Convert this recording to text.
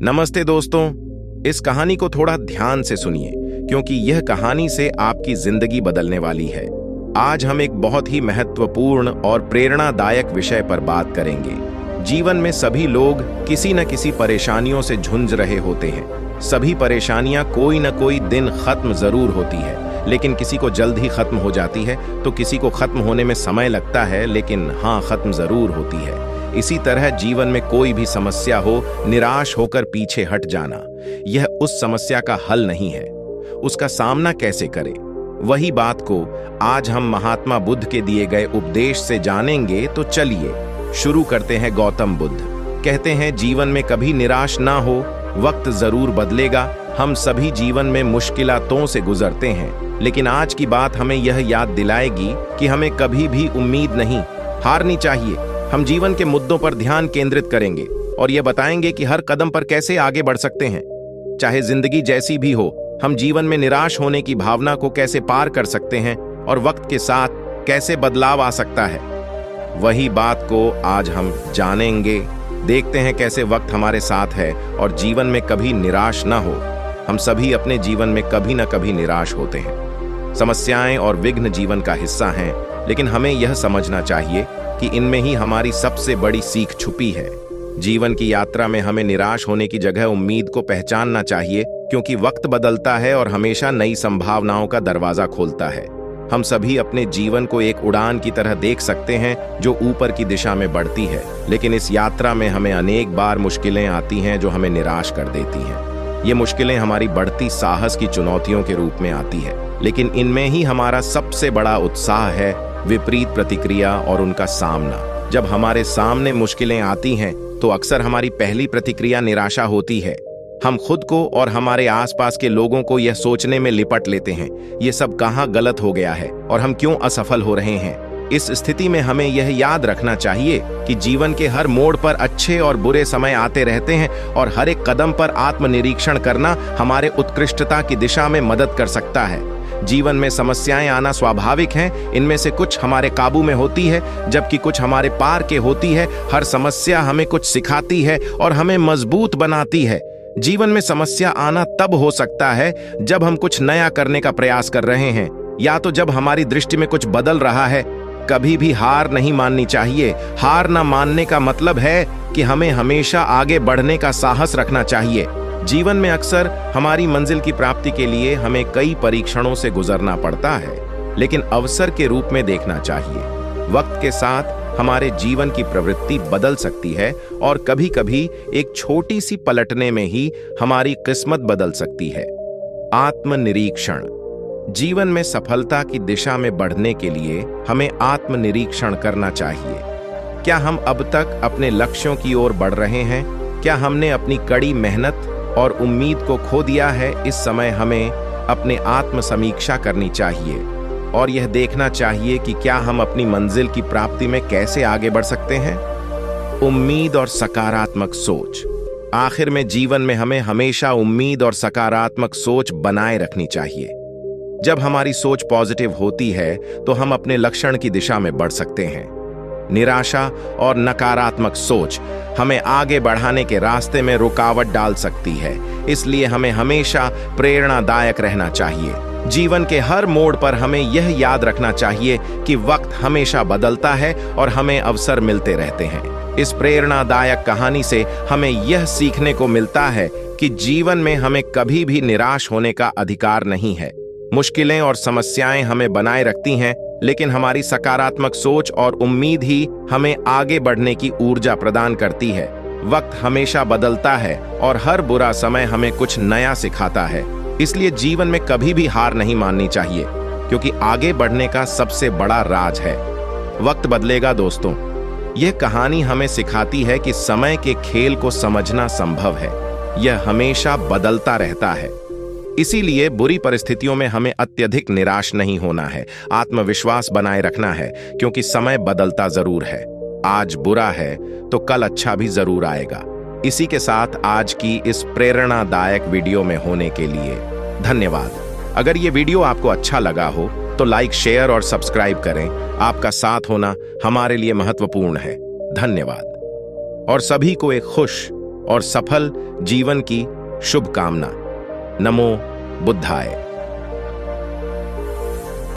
नमस्ते दोस्तों, इस कहानी को थोड़ा ध्यान से सुनिए क्योंकि यह कहानी से आपकी जिंदगी बदलने वाली है। आज हम एक बहुत ही महत्वपूर्ण और प्रेरणादायक विषय पर बात करेंगे। जीवन में सभी लोग किसी न किसी परेशानियों से झुंझ रहे होते हैं। सभी परेशानियां कोई न कोई दिन खत्म जरूर होती है, लेकिन किसी को जल्द ही खत्म हो जाती है तो किसी को खत्म होने में समय लगता है, लेकिन हाँ, खत्म जरूर होती है। इसी तरह जीवन में कोई भी समस्या हो, निराश होकर पीछे हट जाना यह उस समस्या का हल नहीं है। उसका सामना कैसे करें, वही बात को आज हम महात्मा बुद्ध के दिए गए उपदेश से जानेंगे। तो चलिए शुरू करते हैं। गौतम बुद्ध कहते हैं, जीवन में कभी निराश ना हो, वक्त जरूर बदलेगा। हम सभी जीवन में मुश्किलातों से गुजरते हैं, लेकिन आज की बात हमें यह याद दिलाएगी कि हमें कभी भी उम्मीद नहीं हारनी चाहिए। हम जीवन के मुद्दों पर ध्यान केंद्रित करेंगे और यह बताएंगे कि हर कदम पर कैसे आगे बढ़ सकते हैं। चाहे जिंदगी जैसी भी हो, हम जीवन में निराश होने की भावना को कैसे पार कर सकते हैं और वक्त के साथ कैसे बदलाव आ सकता है, वही बात को आज हम जानेंगे। देखते हैं कैसे वक्त हमारे साथ है और जीवन में कभी निराश ना हो। हम सभी अपने जीवन में कभी न कभी निराश होते हैं। समस्याएं और विघ्न जीवन का हिस्सा हैं, लेकिन हमें यह समझना चाहिए कि इनमें ही हमारी सबसे बड़ी सीख छुपी है। जीवन की यात्रा में हमें निराश होने की जगह उम्मीद को पहचानना चाहिए, क्योंकि वक्त बदलता है और हमेशा नई संभावनाओं का दरवाजा खोलता है। हम सभी अपने जीवन को एक उड़ान की तरह देख सकते हैं जो ऊपर की दिशा में बढ़ती है, लेकिन इस यात्रा में हमें अनेक बार मुश्किलें आती हैं जो हमें निराश कर देती हैं। ये मुश्किलें हमारी बढ़ती साहस की चुनौतियों के रूप में आती है, लेकिन इनमें ही हमारा सबसे बड़ा उत्साह है विपरीत प्रतिक्रिया और उनका सामना। जब हमारे सामने मुश्किलें आती हैं तो अक्सर हमारी पहली प्रतिक्रिया निराशा होती है। हम खुद को और हमारे आसपास के लोगों को यह सोचने में लिपट लेते हैं, ये सब कहाँ गलत हो गया है और हम क्यों असफल हो रहे हैं। इस स्थिति में हमें यह याद रखना चाहिए कि जीवन के हर मोड़ पर अच्छे और बुरे समय आते रहते हैं और हर एक कदम पर आत्मनिरीक्षण करना हमारे उत्कृष्टता की दिशा में मदद कर सकता है। जीवन में समस्याएं आना स्वाभाविक हैं। इनमें से कुछ हमारे काबू में होती है, जबकि कुछ हमारे पार के होती है। हर समस्या हमें कुछ सिखाती है और हमें मजबूत बनाती है। जीवन में समस्या आना तब हो सकता है जब हम कुछ नया करने का प्रयास कर रहे हैं, या तो जब हमारी दृष्टि में कुछ बदल रहा है। कभी भी हार नहीं माननी चाहिए। हार न मानने का मतलब है कि हमें हमेशा आगे बढ़ने का साहस रखना चाहिए। जीवन में अक्सर हमारी मंजिल की प्राप्ति के लिए हमें कई परीक्षणों से गुजरना पड़ता है, लेकिन अवसर के रूप में देखना चाहिए। वक्त के साथ हमारे जीवन की प्रवृत्ति बदल सकती है और कभी-कभी एक छोटी सी पलटने में ही हमारी किस्मत बदल सकती है। आत्मनिरीक्षण। जीवन में सफलता की दिशा में बढ़ने के लिए हमें आत्मनिरीक्षण करना चाहिए। क्या हम अब तक अपने लक्ष्यों की ओर बढ़ रहे हैं? क्या हमने अपनी कड़ी मेहनत और उम्मीद को खो दिया है? इस समय हमें अपने आत्म समीक्षा करनी चाहिए और यह देखना चाहिए कि क्या हम अपनी मंजिल की प्राप्ति में कैसे आगे बढ़ सकते हैं। उम्मीद और सकारात्मक सोच। आखिर में जीवन में हमें हमेशा उम्मीद और सकारात्मक सोच बनाए रखनी चाहिए। जब हमारी सोच पॉजिटिव होती है तो हम अपने लक्ष्य की दिशा में बढ़ सकते हैं। निराशा और नकारात्मक सोच हमें आगे बढ़ाने के रास्ते में रुकावट डाल सकती है, इसलिए हमें हमेशा प्रेरणादायक रहना चाहिए। जीवन के हर मोड़ पर हमें यह याद रखना चाहिए कि वक्त हमेशा बदलता है और हमें अवसर मिलते रहते हैं। इस प्रेरणादायक कहानी से हमें यह सीखने को मिलता है कि जीवन में हमें कभी भी निराश होने का अधिकार नहीं है। मुश्किलें और समस्याएं हमें बनाए रखती हैं, लेकिन हमारी सकारात्मक सोच और उम्मीद ही हमें आगे बढ़ने की ऊर्जा प्रदान करती है। वक्त हमेशा बदलता है और हर बुरा समय हमें कुछ नया सिखाता है, इसलिए जीवन में कभी भी हार नहीं माननी चाहिए, क्योंकि आगे बढ़ने का सबसे बड़ा राज है। वक्त बदलेगा दोस्तों। यह कहानी हमें सिखाती है कि समय के खेल को समझना संभव है। यह हमेशा बदलता रहता है, इसीलिए बुरी परिस्थितियों में हमें अत्यधिक निराश नहीं होना है। आत्मविश्वास बनाए रखना है, क्योंकि समय बदलता जरूर है। आज बुरा है तो कल अच्छा भी जरूर आएगा। इसी के साथ आज की इस प्रेरणादायक वीडियो में होने के लिए धन्यवाद। अगर ये वीडियो आपको अच्छा लगा हो तो लाइक, शेयर और सब्सक्राइब करें। आपका साथ होना हमारे लिए महत्वपूर्ण है। धन्यवाद और सभी को एक खुश और सफल जीवन की शुभकामना। नमो बुद्धाय।